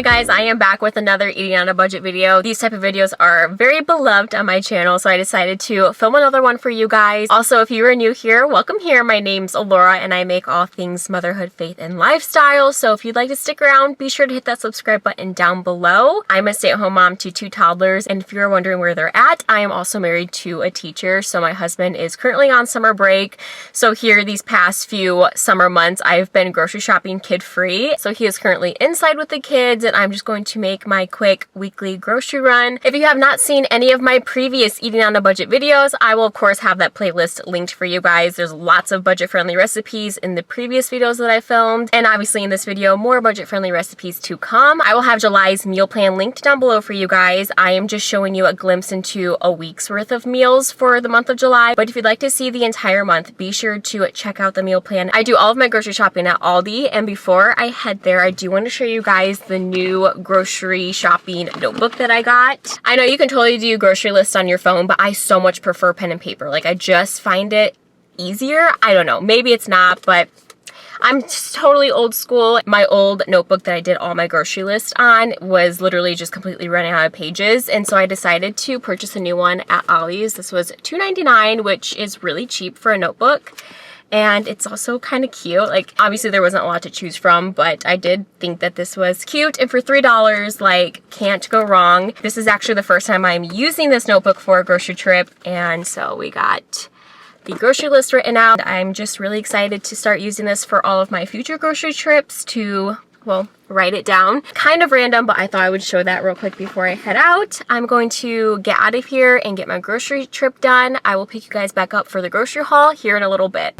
Hi guys, I am back with another eating on a budget video. These type of videos are very beloved on my channel, so I decided to film another one for you guys. Also, if you are new here, welcome here. My name's Laura and I make all things motherhood, faith, and lifestyle. So if you'd like to stick around, be sure to hit that subscribe button down below. I'm a stay-at-home mom to 2 toddlers, and if you're wondering where they're at, I am also married to a teacher. So my husband is currently on summer break. So here these past few summer months, I've been grocery shopping kid-free. So he is currently inside with the kids, and I'm just going to make my quick weekly grocery run. If you have not seen any of my previous eating on a budget videos, I will of course have that playlist linked for you guys. There's lots of budget-friendly recipes in the previous videos that I filmed, and obviously in this video, more budget-friendly recipes to come. I will have July's meal plan linked down below for you guys. I am just showing you a glimpse into a week's worth of meals for the month of July, but if you'd like to see the entire month, be sure to check out the meal plan. I do all of my grocery shopping at Aldi, and before I head there, I do want to show you guys the new grocery shopping notebook that I got. I know you can totally do grocery lists on your phone, but I so much prefer pen and paper. Like, I just find it easier. I don't know, maybe it's not, but I'm just totally old school. My old notebook that I did all my grocery list on was literally just completely running out of pages, and so I decided to purchase a new one at Aldi's. This was $2.99, which is really cheap for a notebook. And it's also kind of cute. Like, obviously there wasn't a lot to choose from, but I did think that this was cute. And for $3, like, can't go wrong. This is actually the first time I'm using this notebook for a grocery trip. And so we got the grocery list written out. I'm just really excited to start using this for all of my future grocery trips to, well, write it down. Kind of random, but I thought I would show that real quick before I head out. I'm going to get out of here and get my grocery trip done. I will pick you guys back up for the grocery haul here in a little bit.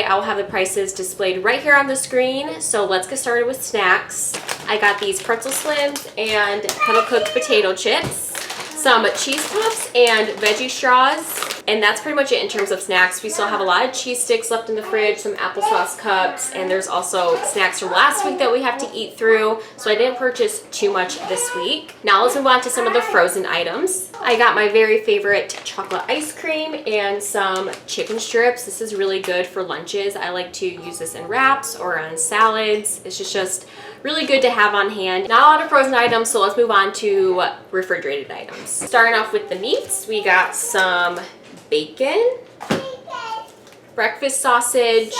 I will have the prices displayed right here on the screen. So let's get started with snacks. I got these pretzel slims and kettle cooked potato chips, some cheese puffs and veggie straws, and that's pretty much it in terms of snacks. We still have a lot of cheese sticks left in the fridge, some applesauce cups, and there's also snacks from last week that we have to eat through, so I didn't purchase too much this week. Now let's move on to some of the frozen items. I got my very favorite chocolate ice cream and some chicken strips. This is really good for lunches. I like to use this in wraps or on salads. It's just really good to have on hand. Not a lot of frozen items, so let's move on to refrigerated items. Starting off with the meats, we got some bacon, breakfast sausage.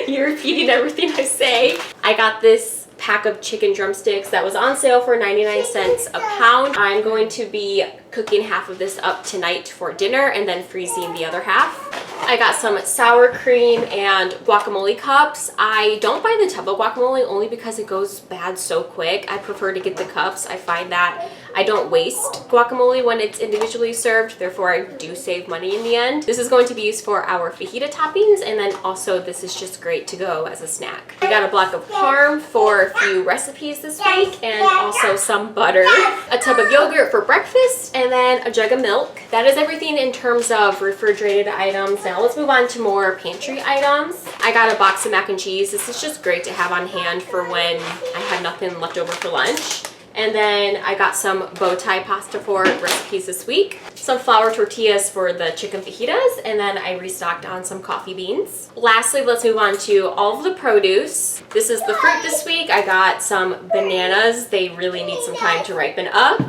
You're repeating everything I say. I got this pack of chicken drumsticks that was on sale for 99 cents a pound. I'm going to be cooking half of this up tonight for dinner and then freezing the other half. I got some sour cream and guacamole cups. I don't buy the tub of guacamole only because it goes bad so quick. I prefer to get the cups. I find that I don't waste guacamole when it's individually served, therefore I do save money in the end. This is going to be used for our fajita toppings, and then also this is just great to go as a snack. We got a block of parm for a few recipes this week, and also some butter, a tub of yogurt for breakfast, and then a jug of milk. That is everything in terms of refrigerated items. Now let's move on to more pantry items. I got a box of mac and cheese. This is just great to have on hand for when I have nothing left over for lunch. And then I got some bow tie pasta for recipes this week, some flour tortillas for the chicken fajitas, and then I restocked on some coffee beans. Lastly, let's move on to all of the produce. This is the fruit this week. I got some bananas. They really need some time to ripen up.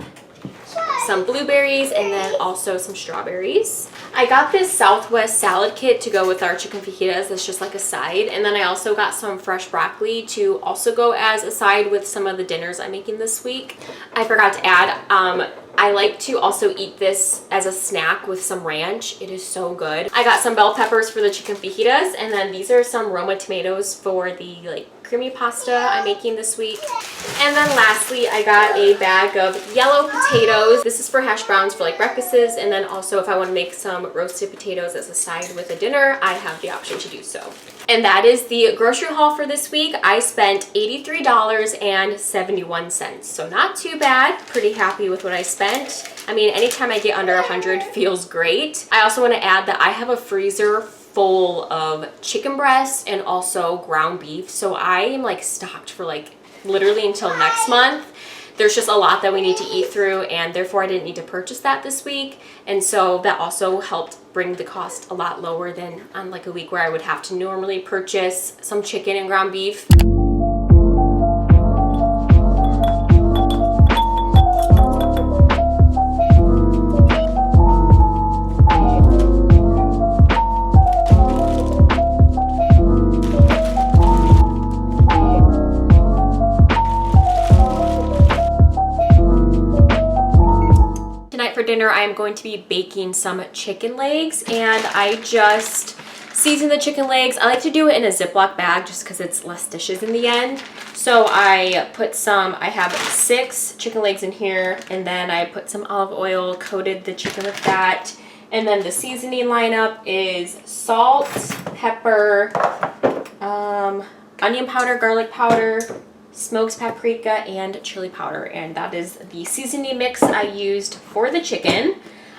Some blueberries, and then also some strawberries. I got this Southwest salad kit to go with our chicken fajitas. That's just like a side. And then I also got some fresh broccoli to also go as a side with some of the dinners I'm making this week. I forgot to add, I like to also eat this as a snack with some ranch. It is so good. I got some bell peppers for the chicken fajitas, and then these are some Roma tomatoes for the creamy pasta I'm making this week. And then lastly, I got a bag of yellow potatoes. This is for hash browns for like breakfasts, and then also if I want to make some roasted potatoes as a side with a dinner, I have the option to do so. And that is the grocery haul for this week. I spent $83.71, so not too bad. Pretty happy with what I spent. I mean, anytime I get under 100 feels great. I also want to add that I have a freezer full of chicken breasts and also ground beef, so I am like stocked for like literally until next month. There's just a lot that we need to eat through, and therefore I didn't need to purchase that this week. And so that also helped bring the cost a lot lower than on like a week where I would have to normally purchase some chicken and ground beef. For dinner, I am going to be baking some chicken legs, and I just seasoned the chicken legs. I like to do it in a Ziploc bag just because it's less dishes in the end. So I have 6 chicken legs in here, and then I put some olive oil, coated the chicken with that. And then the seasoning lineup is salt, pepper, onion powder, garlic powder, smoked paprika, and chili powder, and that is the seasoning mix I used for the chicken.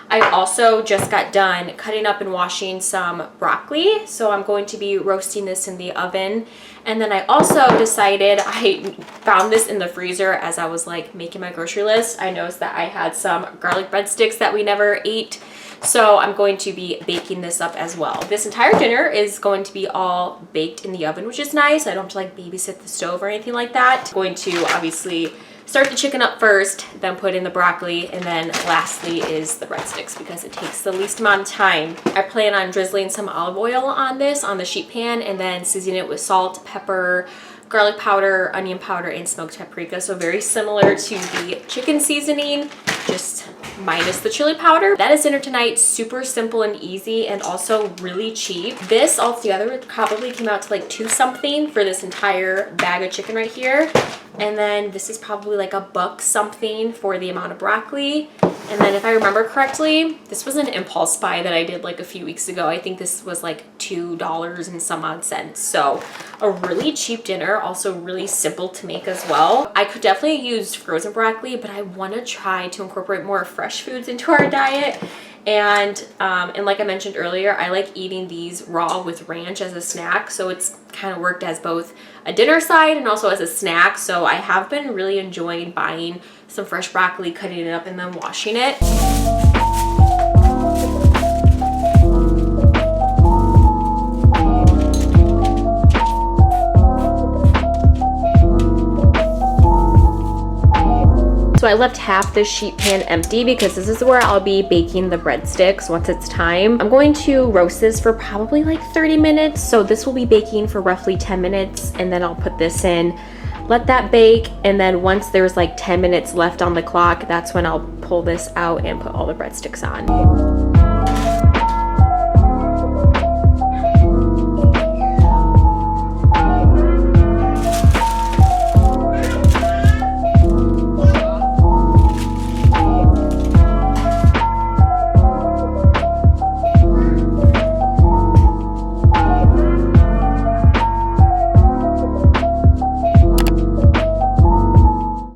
I also just got done cutting up and washing some broccoli, so I'm going to be roasting this in the oven. And then I also decided, I found this in the freezer as I was like making my grocery list. I noticed that I had some garlic breadsticks that we never ate, so I'm going to be baking this up as well. This entire dinner is going to be all baked in the oven, which is nice. I don't have to like babysit the stove or anything like that. I'm going to obviously start the chicken up first, then put in the broccoli, and then lastly is the breadsticks because it takes the least amount of time. I plan on drizzling some olive oil on this, on the sheet pan, and then seasoning it with salt, pepper, garlic powder, onion powder, and smoked paprika. So very similar to the chicken seasoning, just minus the chili powder. That is dinner tonight. Super simple and easy, and also really cheap. This altogether probably came out to like $2 something for this entire bag of chicken right here. And then this is probably like $1 something for the amount of broccoli. And then if I remember correctly, this was an impulse buy that I did like a few weeks ago. I think this was like $2 and some odd cents. So a really cheap dinner, also really simple to make as well. I could definitely use frozen broccoli, but I want to try to incorporate more fresh foods into our diet. And like I mentioned earlier, I like eating these raw with ranch as a snack. So it's kind of worked as both a dinner side and also as a snack. So I have been really enjoying buying some fresh broccoli, cutting it up, and then washing it. So I left half the sheet pan empty because this is where I'll be baking the breadsticks once it's time. I'm going to roast this for probably like 30 minutes. So this will be baking for roughly 10 minutes, and then I'll put this in, let that bake, and then once there's like 10 minutes left on the clock, that's when I'll pull this out and put all the breadsticks on.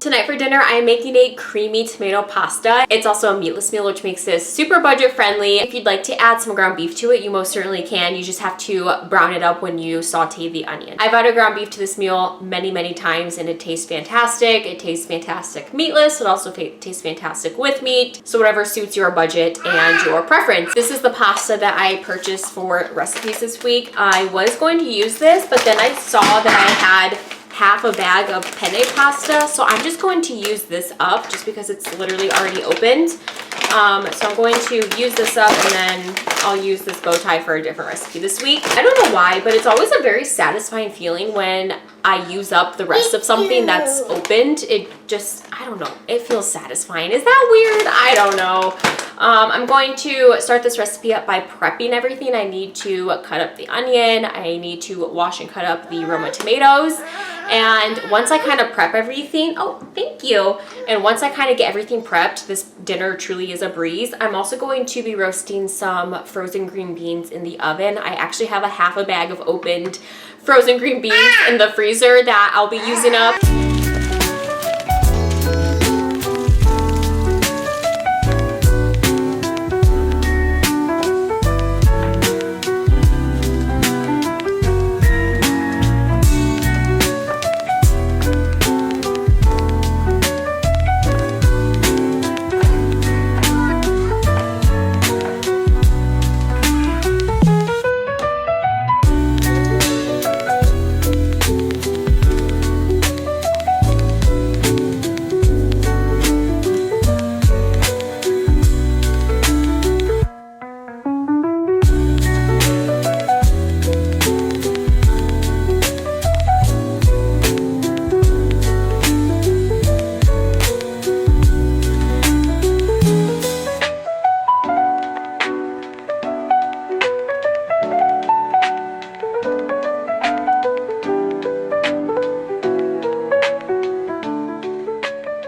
Tonight for dinner, I am making a creamy tomato pasta. It's also a meatless meal, which makes this super budget friendly. If you'd like to add some ground beef to it, you most certainly can. You just have to brown it up when you saute the onion. I've added ground beef to this meal many, many times, and it tastes fantastic. It tastes fantastic meatless. It also tastes fantastic with meat. So whatever suits your budget and your preference. This is the pasta that I purchased for recipes this week. I was going to use this, but then I saw that I had half a bag of penne pasta, so I'm just going to use this up just because it's literally already opened. So I'm going to use this up, and then I'll use this bow tie for a different recipe this week. I don't know why, but it's always a very satisfying feeling when I use up the rest of something that's opened. It just, I don't know, it feels satisfying. Is that weird? I don't know. I'm going to start this recipe up by prepping everything. I need to cut up the onion. I need to wash and cut up the Roma tomatoes. And once I kind of prep everything, oh, thank you. And once I kind of get everything prepped, this dinner truly is a breeze. I'm also going to be roasting some frozen green beans in the oven. I actually have a half a bag of opened frozen green beans in the freezer that I'll be using up.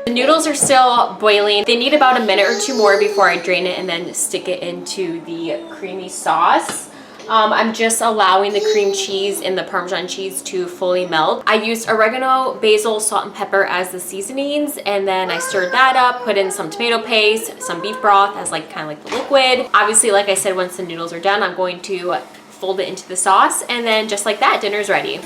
Noodles are still boiling. They need about a minute or two more before I drain it and then stick it into the creamy sauce. I'm just allowing the cream cheese and the Parmesan cheese to fully melt. I used oregano, basil, salt, and pepper as the seasonings, and then I stirred that up, put in some tomato paste, some beef broth as like kind of like the liquid. Obviously, like I said, once the noodles are done, I'm going to fold it into the sauce, and then just like that, dinner's ready.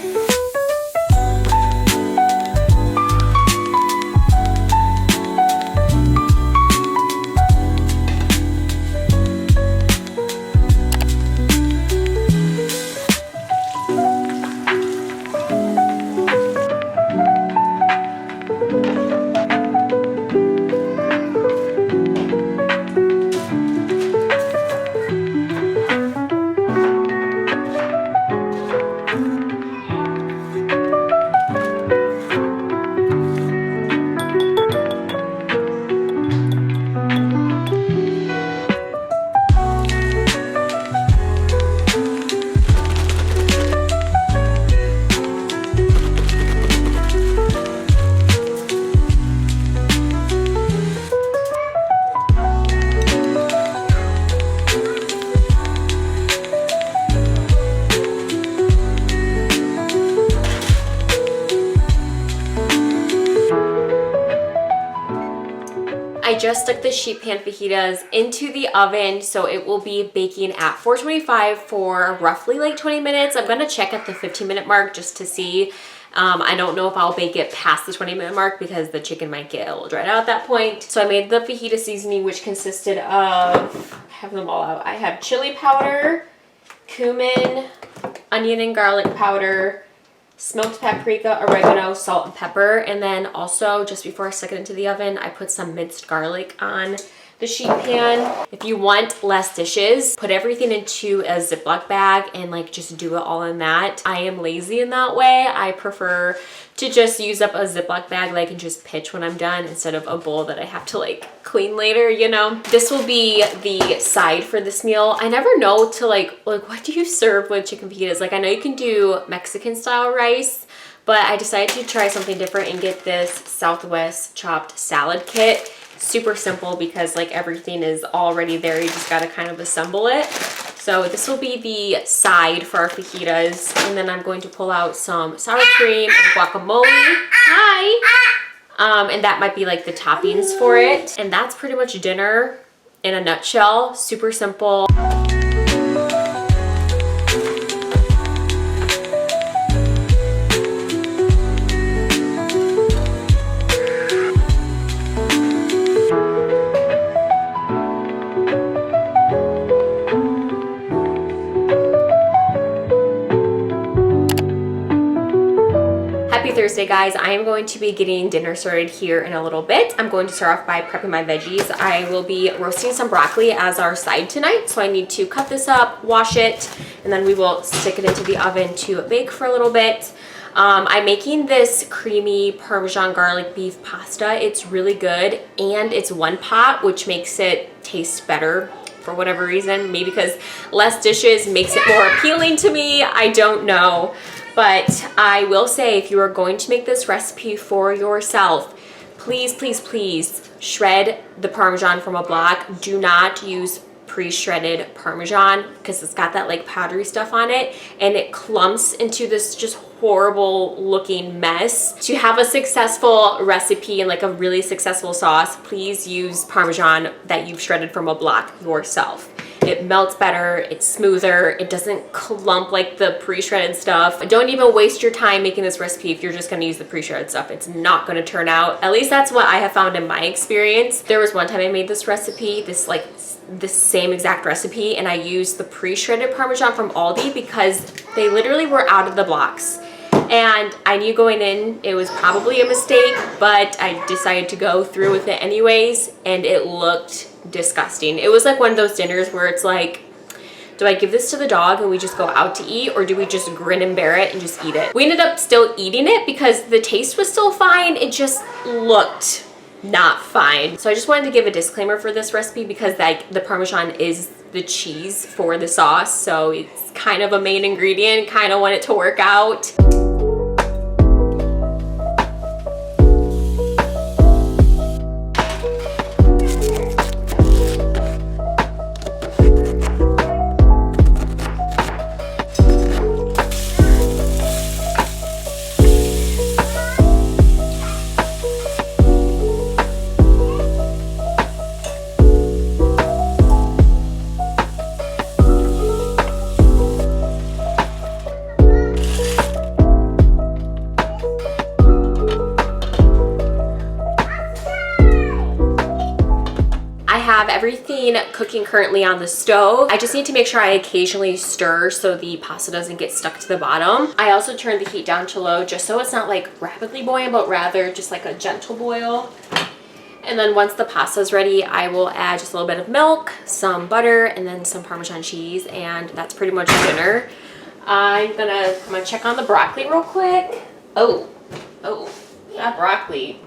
I just stuck the sheet pan fajitas into the oven, so it will be baking at 425 for roughly like 20 minutes. I'm gonna check at the 15-minute mark just to see. I don't know if I'll bake it past the 20-minute mark because the chicken might get a little dried out at that point. So I made the fajita seasoning, which consisted of, I have them all out. I have chili powder, cumin, onion and garlic powder, smoked paprika, oregano, salt, and pepper. And then also, just before I stuck it into the oven, I put some minced garlic on the sheet pan. If you want less dishes, put everything into a Ziploc bag and like just do it all in that. I am lazy in that way. I prefer to just use up a Ziploc bag that I can just pitch when I'm done instead of a bowl that I have to like clean later, you know. This will be the side for this meal. I never know to like what do you serve with chicken fajitas? Like I know you can do Mexican style rice, but I decided to try something different and get this Southwest chopped salad kit. Super simple because like everything is already there. You just gotta kind of assemble it. So this will be the side for our fajitas. And then I'm going to pull out some sour cream and guacamole. Hi! And that might be like the toppings for it. And that's pretty much dinner in a nutshell. Super simple. Thursday, guys. I am going to be getting dinner started here in a little bit. I'm going to start off by prepping my veggies. I will be roasting some broccoli as our side tonight, so I need to cut this up, wash it, and then we will stick it into the oven to bake for a little bit. I'm making this creamy Parmesan garlic beef pasta. It's really good, and it's one pot, which makes it taste better for whatever reason. Maybe because less dishes makes it more appealing to me. I don't know. But I will say, if you are going to make this recipe for yourself, please, please, please shred the Parmesan from a block. Do not use pre-shredded Parmesan because it's got that like powdery stuff on it and it clumps into this just horrible looking mess. To have a successful recipe and like a really successful sauce, please use Parmesan that you've shredded from a block yourself. It melts better, it's smoother, it doesn't clump like the pre-shredded stuff. Don't even waste your time making this recipe if you're just gonna use the pre-shredded stuff. It's not gonna turn out. At least that's what I have found in my experience. There was one time I made this recipe, this same exact recipe, and I used the pre-shredded Parmesan from Aldi because they literally were out of the blocks. And I knew going in it was probably a mistake, but I decided to go through with it anyways, and it looked disgusting. It was like one of those dinners where it's like, do I give this to the dog and we just go out to eat, or do we just grin and bear it and just eat it? We ended up still eating it because the taste was still fine. It just looked not fine. So I just wanted to give a disclaimer for this recipe because like the Parmesan is the cheese for the sauce, so it's kind of a main ingredient. Kind of want it to work out. Have everything cooking currently on the stove. I just need to make sure I occasionally stir so the pasta doesn't get stuck to the bottom. I also turned the heat down to low just so it's not like rapidly boiling, but rather just like a gentle boil. And then once the pasta is ready, I will add just a little bit of milk, some butter, and then some Parmesan cheese, and that's pretty much dinner. I'm gonna check on the broccoli real quick. Oh, that broccoli.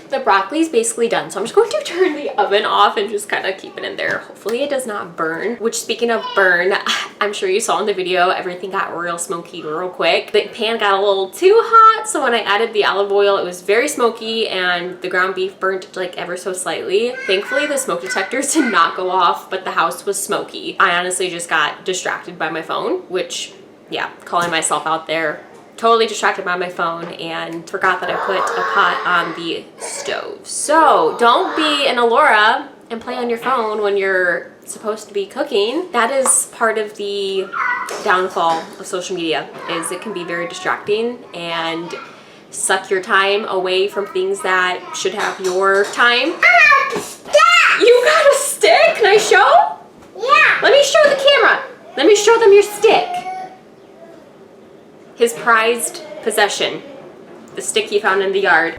The broccoli is basically done, so I'm just going to turn the oven off and just kind of keep it in there. Hopefully it does not burn, which speaking of burn, I'm sure you saw in the video, everything got real smoky real quick. The pan got a little too hot, so when I added the olive oil, it was very smoky and the ground beef burnt like ever so slightly. Thankfully, the smoke detectors did not go off, but the house was smoky. I honestly just got distracted by my phone, which, yeah, calling myself out there. Totally distracted by my phone and forgot that I put a pot on the stove. So don't be an Alora and play on your phone when you're supposed to be cooking. That is part of the downfall of social media, is it can be very distracting and suck your time away from things that should have your time. You got a stick? Can I show? Yeah. Let me show the camera. Let me show them your stick. His prized possession, the stick he found in the yard.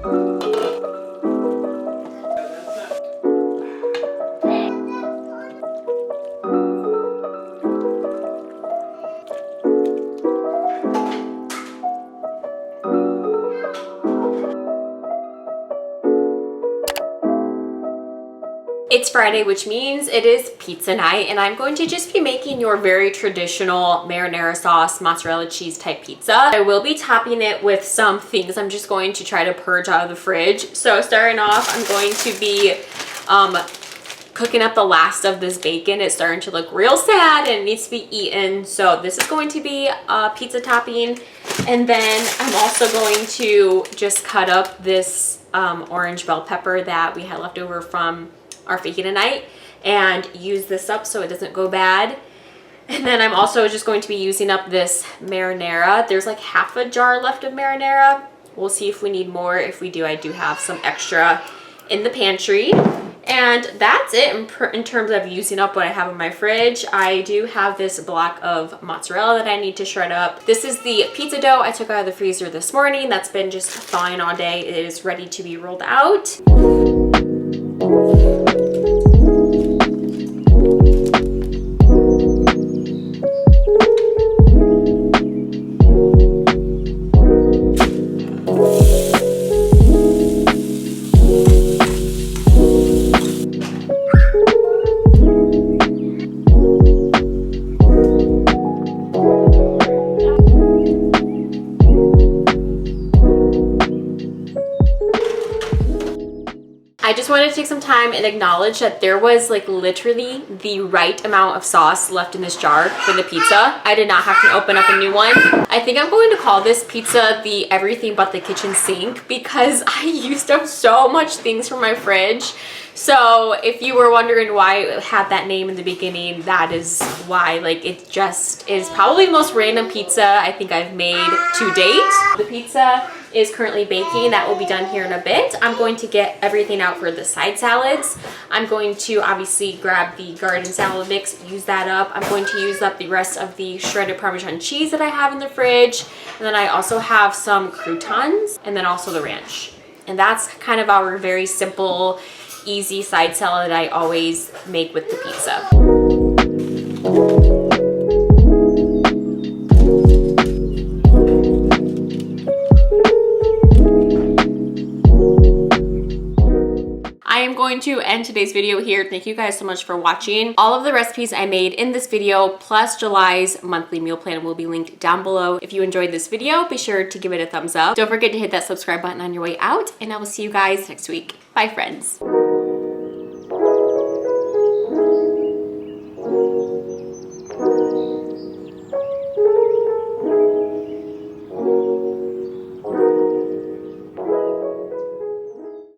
It's Friday, which means it is pizza night, and I'm going to just be making your very traditional marinara sauce, mozzarella cheese type pizza. I will be topping it with some things I'm just going to try to purge out of the fridge. So starting off, I'm going to be cooking up the last of this bacon. It's starting to look real sad and it needs to be eaten. So this is going to be a pizza topping. And then I'm also going to just cut up this orange bell pepper that we had left over from our fajita night and use this up so it doesn't go bad. And then I'm also just going to be using up this marinara. There's like half a jar left of marinara. We'll see if we need more. If we do, I do have some extra in the pantry. And that's it in terms of using up what I have in my fridge. I do have this block of mozzarella that I need to shred up. This is the pizza dough I took out of the freezer this morning. That's been just thawing all day. It is ready to be rolled out. I just wanted to take some time and acknowledge that there was like literally the right amount of sauce left in this jar for the pizza. I did not have to open up a new one. I think I'm going to call this pizza the everything but the kitchen sink because I used up so much things from my fridge. So if you were wondering why it had that name in the beginning, that is why. Like, it just is probably the most random pizza I think I've made to date. The pizza is currently baking. That will be done here in a bit. I'm going to get everything out for the side salads. I'm going to obviously grab the garden salad mix, use that up. I'm going to use up the rest of the shredded Parmesan cheese that I have in the fridge. And then I also have some croutons and then also the ranch. And that's kind of our very simple, easy side salad that I always make with the pizza. I am going to end today's video here. Thank you guys so much for watching. All of the recipes I made in this video plus July's monthly meal plan will be linked down below. If you enjoyed this video, be sure to give it a thumbs up. Don't forget to hit that subscribe button on your way out, and I will see you guys next week. Bye, friends.